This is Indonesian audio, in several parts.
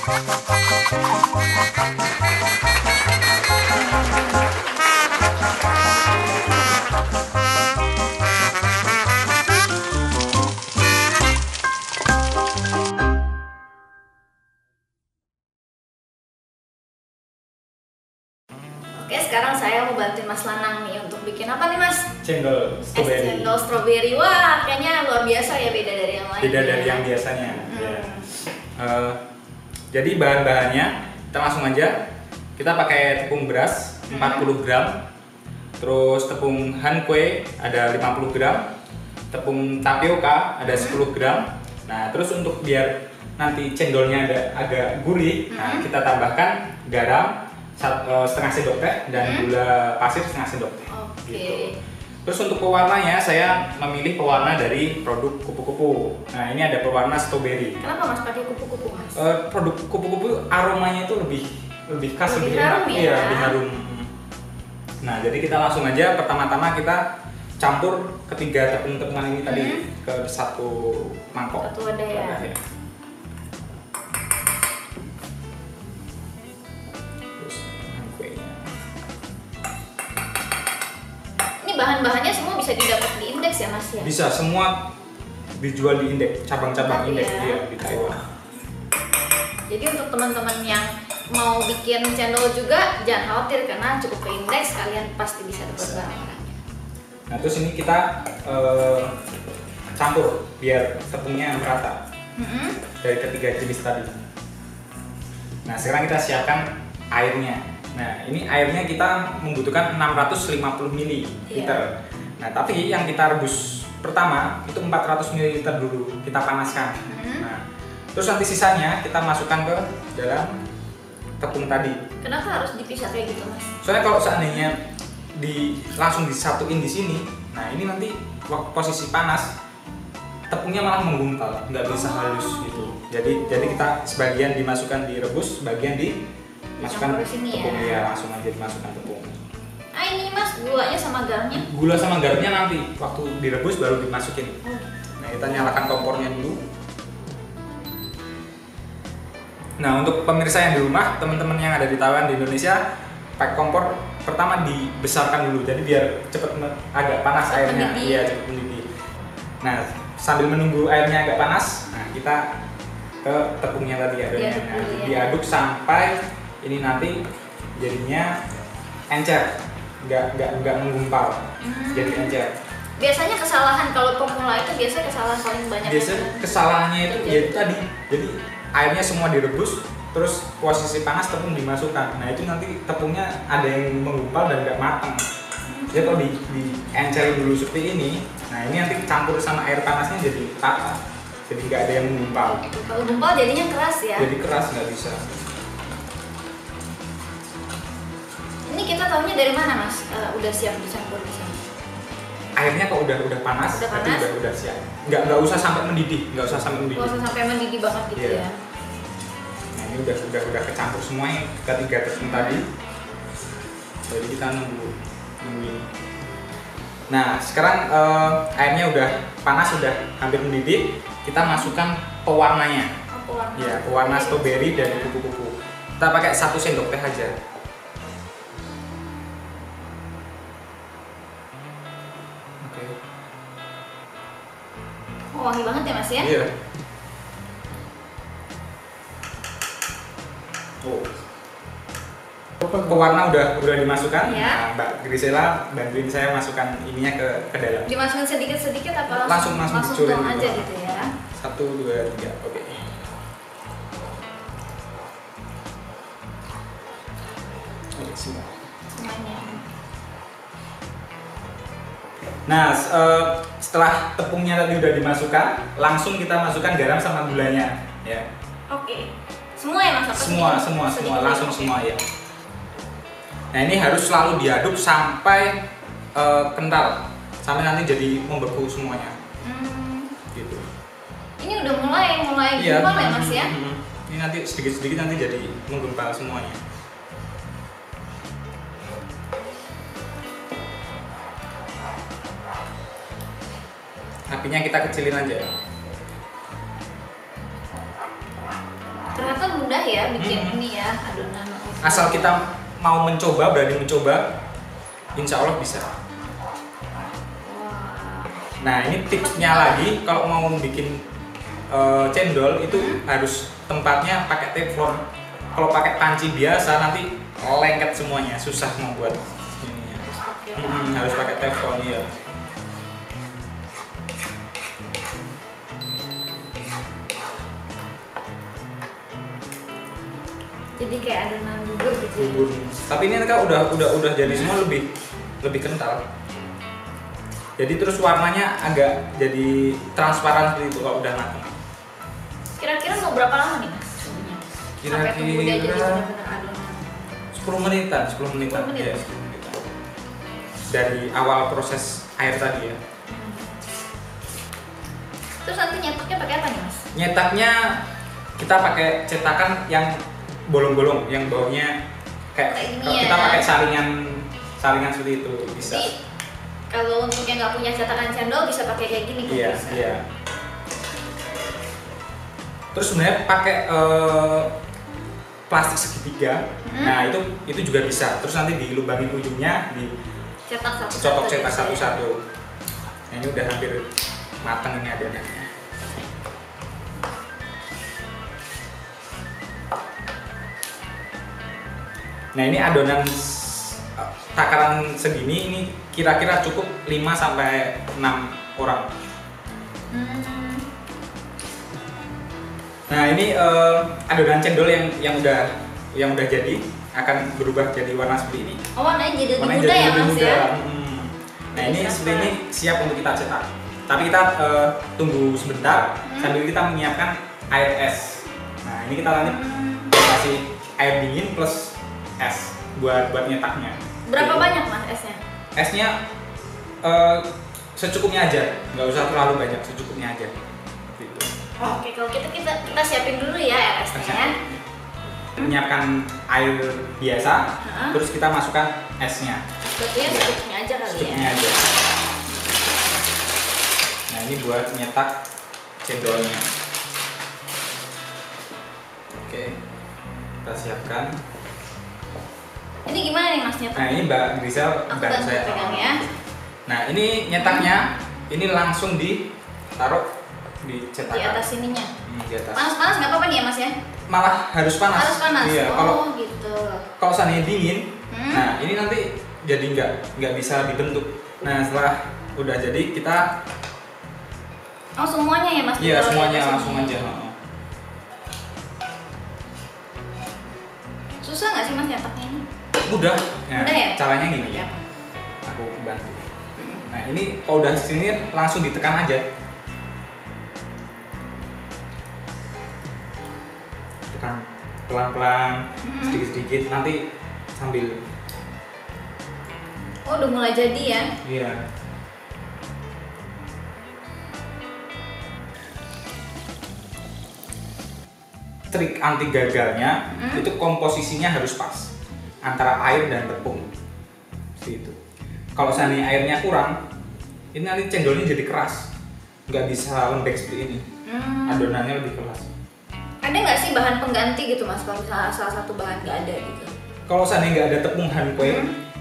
Oke, sekarang saya mau bantuin Mas Lanang nih untuk bikin apa nih Mas? Cendol Es cendol strawberry. Wah, kayaknya luar biasa ya, beda dari yang lain. Beda dari yang biasanya. Ya. Jadi bahan-bahannya kita langsung aja. Kita pakai tepung beras 40 gram, terus tepung hankwe ada 50 gram, tepung tapioka ada 10 gram. Nah, terus untuk biar nanti cendolnya agak gurih, nah kita tambahkan garam setengah sendok teh dan gula pasir setengah sendok teh. Gitu. Terus untuk pewarnanya saya memilih pewarna dari produk kupu-kupu. Nah, ini ada pewarna strawberry. Kenapa Mas pakai kupu-kupu Mas? Produk kupu-kupu aromanya itu lebih khas, lebih harum enak. ya? Iya, lebih harum. Nah, jadi kita langsung aja pertama-tama kita campur ketiga tepung-tepungan ini tadi ke satu mangkok. Satu wadah ya. Bahan-bahannya semua bisa didapat di Indeks ya Mas ya? Bisa, semua dijual di Indeks, cabang-cabang Indeks ya, di Taiwan. Jadi untuk teman-teman yang mau bikin cendol juga jangan khawatir karena cukup ke Indeks kalian pasti bisa dapat barang-barangnya. Nah, terus ini kita campur biar tepungnya merata dari ketiga jenis tadi. Nah, sekarang kita siapkan airnya. Nah, ini airnya kita membutuhkan 650 ml. Nah, tapi yang kita rebus pertama itu 400 ml dulu kita panaskan. Nah, terus nanti sisanya kita masukkan ke dalam tepung tadi. Kenapa harus dipisah kayak gitu, Mas? Soalnya kalau seandainya langsung disatuin di sini, nah ini nanti waktu posisi panas tepungnya malah menggumpal, nggak bisa halus gitu. Jadi kita sebagian dimasukkan direbus, sebagian masukkan tepung ya, langsung aja dimasukkan tepung. Ah, ini Mas, gulanya sama garamnya? Gula sama garamnya nanti waktu direbus baru dimasukin. Nah, kita nyalakan kompornya dulu. Nah, untuk pemirsa yang di rumah, teman-teman yang ada di Taiwan, di Indonesia, pakai kompor pertama dibesarkan dulu, jadi biar cepet agak panas airnya, iya cepet mendidih. Nah, sambil menunggu airnya agak panas, nah kita ke tepungnya tadi adonannya, diaduk sampai ini nanti jadinya encer, nggak menggumpal, jadi encer. Biasanya kesalahan kalau pemula itu kesalahan paling banyak. Kesalahannya itu yaitu tadi, jadi airnya semua direbus, terus posisi panas tepung dimasukkan. Nah, itu nanti tepungnya ada yang menggumpal dan nggak matang. Jadi kalau di encer dulu seperti ini, nah ini nanti campur sama air panasnya jadi rata, jadi nggak ada yang menggumpal. Kalau gumpal jadinya keras ya? Jadi keras, nggak bisa. Ini kita tahunya dari mana Mas? Udah siap dicampur di sana? Airnya kalau udah panas, udah siap. Nggak usah sampai mendidih, nggak usah sampai mendidih. Nggak usah sampai mendidih banget gitu ya. Nah, ini udah kecampur semuanya ketiga tepung tadi. Jadi kita nunggu ini. Nah, sekarang airnya udah panas, udah hampir mendidih. Kita masukkan pewarnanya. Pewarna. Ya, pewarna strawberry dan kupu-kupu. Kita pakai 1 sendok teh aja. Oh, wangi banget ya Mas ya? Iya. Oh. Pewarna udah dimasukkan. Ya. Nah, Mbak Grisela bantuin saya masukkan ininya ke dalam. Dimasukin sedikit-sedikit apa langsung tuang aja gitu ya? 1, 2, 3, oke. Semuanya. Nah, setelah tepungnya tadi udah dimasukkan, langsung kita masukkan garam sama gulanya, ya. Oke. Semua ya Mas? Semua, langsung semua ya. Nah, ini harus selalu diaduk sampai kental, sampai nanti jadi membeku semuanya. Gitu. Ini udah mulai Iya, gumpal ya Mas ya? Ini nanti sedikit-sedikit nanti jadi menggumpal semuanya. Apinya kita kecilin aja. Ternyata mudah ya bikin ini ya adonan. Asal kita mau mencoba, berani mencoba, insya Allah bisa. Wah. Nah ini tipsnya lagi, kalau mau bikin cendol itu harus tempatnya pakai teflon. Kalau pakai panci biasa nanti lengket semuanya, susah membuat ininya. Harus pakai teflon ya. Jadi kayak adonan bubur gitu. Bubur. Tapi ini kan udah jadi semua lebih kental. Jadi terus warnanya agak jadi transparan seperti itu kalau udah matang. Kira-kira mau berapa lama nih mas? Sampai tunggu dia jadi benar-benar adonan. 10 menitan. 10 menit. Ya, 10 menitan. Dari awal proses air tadi ya. Terus nanti nyetaknya pakai apa nih mas? Nyetaknya kita pakai cetakan yang bolong-bolong, yang baunya kayak gini kalau ya. kita pakai saringan seperti itu bisa. Jadi kalau untuk yang nggak punya cetakan cendol bisa pakai kayak gini kan? Iya, Bisa. iya. Terus sebenarnya pakai plastik segitiga. Nah, itu juga bisa. Terus nanti dilubangin ujungnya, Cetak dicotok cetak bisa ya? satu-satu. Nah, ini udah hampir matang ini adonannya. Nah, ini adonan takaran segini ini kira-kira cukup 5 sampai 6 orang. Nah, ini adonan cendol yang udah jadi akan berubah jadi warna seperti ini. Oh, warnanya jadi Warnanya muda jadi ya lebih mas muda. ya? Nah, ini seperti ini siap untuk kita cetak. Tapi kita tunggu sebentar sambil kita menyiapkan air es. Nah, ini kita nanti kasih air dingin plus es buat nyetaknya. Berapa banyak mas esnya? Esnya secukupnya aja, nggak usah terlalu banyak, secukupnya aja. Gitu. Oke, kalau kita siapin dulu ya air esnya. Menyiapkan air biasa, terus kita masukkan esnya. Berarti ya secukupnya aja kali Secukupnya ya? aja. Nah, ini buat nyetak cendolnya. Oke, kita siapkan. Ini gimana nih mas nyetak? Nah, ini Mbak Grisel Aku bantu bantu saya. pegang ya. Nah, ini nyetaknya, ini langsung ditaruh di cetakan. Di atas ininya. Di atas. Panas-panas nggak apa-apa nih ya mas ya? Malah harus panas. Harus panas. Iya, Oh gitu. kalau seandainya dingin, nah ini nanti jadi nggak bisa dibentuk. Nah, setelah udah jadi kita Semuanya ya mas? iya Ditaruh di semuanya atas langsung ini. aja. Susah nggak sih mas nyetaknya ini? Mudah. Nah, Mudah ya? caranya gini ya. Aku bantu. Nah, ini kalau udah sini langsung ditekan aja. Tekan pelan-pelan, sedikit-sedikit, nanti sambil. Oh udah mulai jadi ya? Iya. Trik anti gagalnya itu komposisinya harus pas antara air dan tepung. Seperti itu. Kalau seandainya airnya kurang, ini nanti cendolnya jadi keras, nggak bisa lembek seperti ini. Adonannya lebih keras. Ada nggak sih bahan pengganti gitu mas? Kalau misalnya salah satu bahan nggak ada gitu? Kalau seandainya nggak ada tepung hankoe,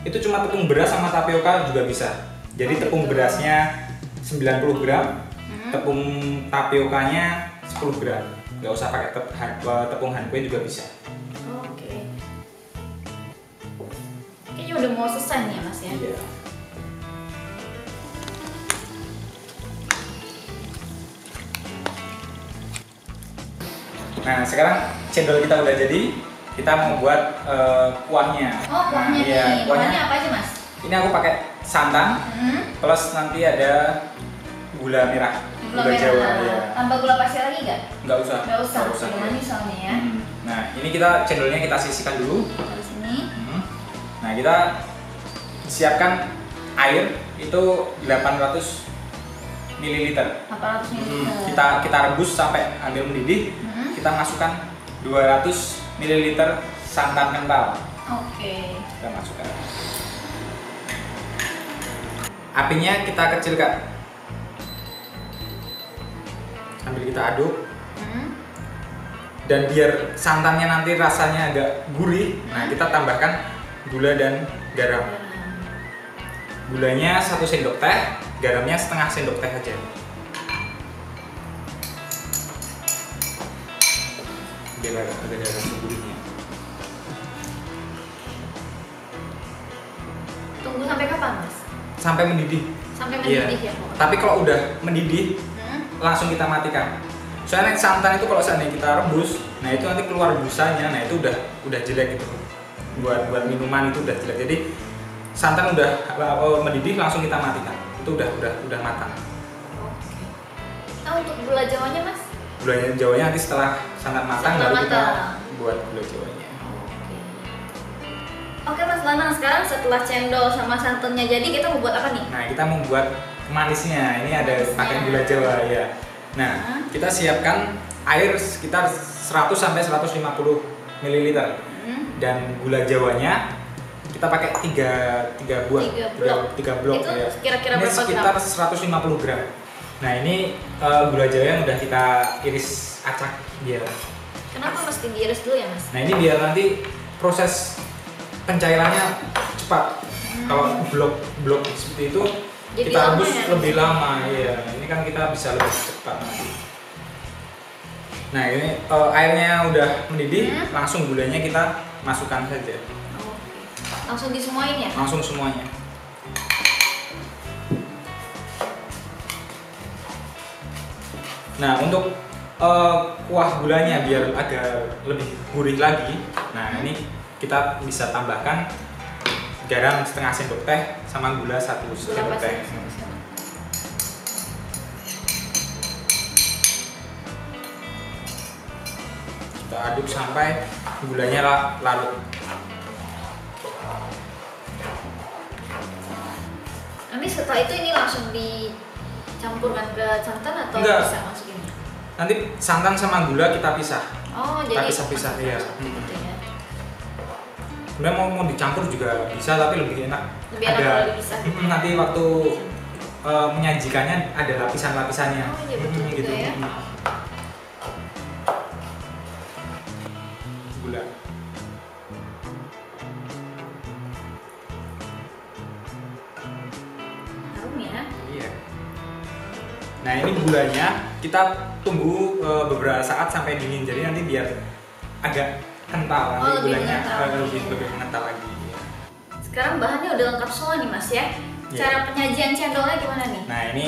itu cuma tepung beras sama tapioka juga bisa. Jadi tepung berasnya 90 gram, tepung tapiokanya 10 gram. Nggak usah pakai tepung hankoe juga bisa. Oke. Kayaknya udah mau selesai nih ya mas ya? Iya. Nah, sekarang cendol kita udah jadi. Kita mau buat kuahnya. Oh kuahnya Nah, iya, nih, kuahnya apa aja mas? Ini aku pakai santan plus nanti ada gula merah, gula Jawa ya. Tambah gula pasir lagi nggak? Nggak usah. Nggak usah, udah manis soalnya ya. Nah, ini kita cendolnya kita sisihkan dulu. Dari sini. Nah, kita siapkan air itu 800 ml. 800 ml. Kita rebus sampai hampir mendidih. Kita masukkan 200 ml santan kental. Oke. Kita masukkan. Apinya kita kecilkan. Sambil kita aduk. Dan biar santannya nanti rasanya agak gurih, nah kita tambahkan gula dan garam. Gulanya 1 sendok teh, garamnya setengah sendok teh aja. Biar ada rasa gurihnya. Tunggu sampai kapan, Mas? Sampai mendidih. Sampai mendidih ya, pokoknya. Tapi kalau udah mendidih, langsung kita matikan. Soalnya santan itu kalau seandainya kita rebus, nah itu nanti keluar busanya, nah itu udah jelek gitu. Buat minuman itu udah jelek. Jadi santan udah mendidih langsung kita matikan. Itu udah matang. Oke. Nah, untuk gula jawanya, Mas? Gula jawanya nanti setelah santan matang Setelah baru kita matang. buat gula jawanya. Oke, Mas Lanang, sekarang setelah cendol sama santannya jadi, kita mau buat apa nih? Nah, kita membuat manisnya. Ini ada Manisnya. pakai gula jawa ya. Nah, kita siapkan air sekitar 100 sampai 150 ml. Dan gula jawanya kita pakai 3 buah. 3 blok Itu ya. kira-kira Ini berapa sekitar gram? 150 gram. Nah, ini gula jawa yang udah kita iris acak biar. Kenapa mesti diiris dulu ya, Mas? Nah, ini biar nanti proses pencairannya cepat. Kalau blok seperti itu Jadi kita lama rebus ya? lebih lama ya. Ini kan kita bisa lebih cepat nanti. Nah, ini airnya udah mendidih, langsung gulanya kita masukkan saja. Oke. Langsung disemuain ya? Langsung semuanya. Nah, untuk kuah gulanya biar agak lebih gurih lagi. Nah, ini kita bisa tambahkan garam setengah sendok teh sama gula 1 sendok teh. Kita aduk sampai gulanya larut. Nanti setelah itu ini langsung dicampurkan ke santan atau Enggak. bisa masukin? Nanti santan sama gula kita pisah. Oh, Kita jadi pisah-pisah, iya. gitu ya. Sebenarnya mau dicampur juga bisa, tapi lebih enak. Lebih enak kalau dipisah. Nanti waktu menyajikannya ada lapisan-lapisannya. Oh, iya betul juga ya. Gula. Harum ya. Iya. Nah, ini gulanya kita tunggu beberapa saat sampai dingin. Jadi nanti biar agak kental, nanti lebih gulanya mengental. lebih mengental lagi. Iya. Sekarang bahannya udah lengkap semua nih, Mas ya. Iya. Cara penyajian cendolnya gimana nih? Nah, ini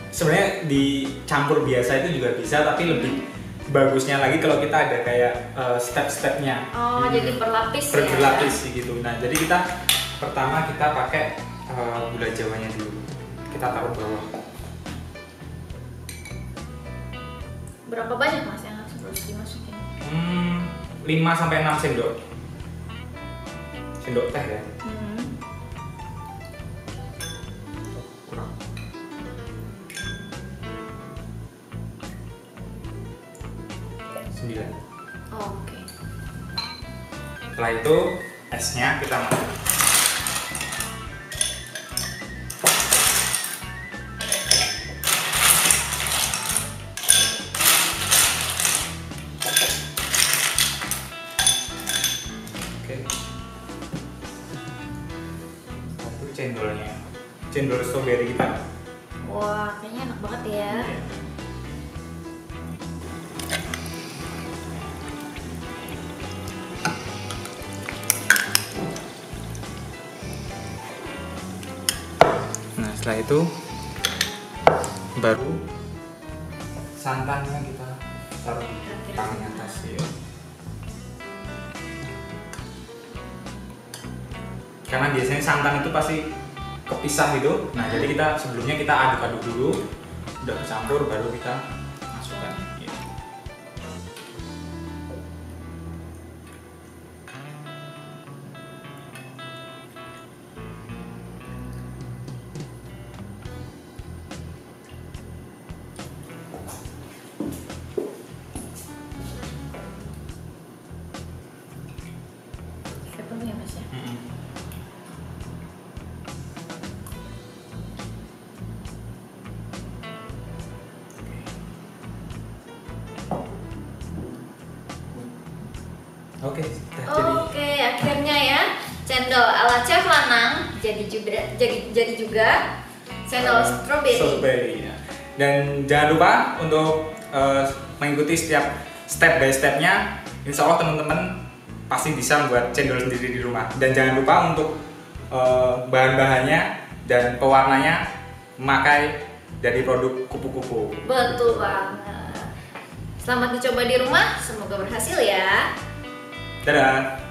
sebenarnya dicampur biasa itu juga bisa, tapi lebih bagusnya lagi kalau kita ada kayak step-stepnya. Oh, jadi berlapis ya. Berlapis gitu. Nah, jadi kita pertama kita pakai gula jawanya dulu. Kita taruh bawah. Berapa banyak, Mas, yang harus dimasukin? 5 sampai 6 sendok. Sendok teh ya. Kurang. 9. Oke. Setelah itu esnya kita masuk. Oke. Satu cendolnya. Cendol strawberry kita. Wah, kayaknya enak banget ya. Nah, setelah itu baru santannya kita taruh di paling atas ya. Karena biasanya santan itu pasti kepisah gitu. Nah, jadi kita sebelumnya kita aduk-aduk dulu, udah kecampur baru kita masukkan. Ya. Ketemu ya, Mas ya. Oke, sudah jadi. Oke, akhirnya ya cendol ala Chef Lanang jadi juga cendol strawberry. Strawberry ya. Dan jangan lupa untuk mengikuti setiap step by stepnya. Insya Allah teman-teman pasti bisa membuat cendol sendiri di rumah. Dan jangan lupa untuk bahan-bahannya dan pewarnanya memakai dari produk kupu-kupu. Betul banget. Selamat dicoba di rumah, semoga berhasil ya. Dadah.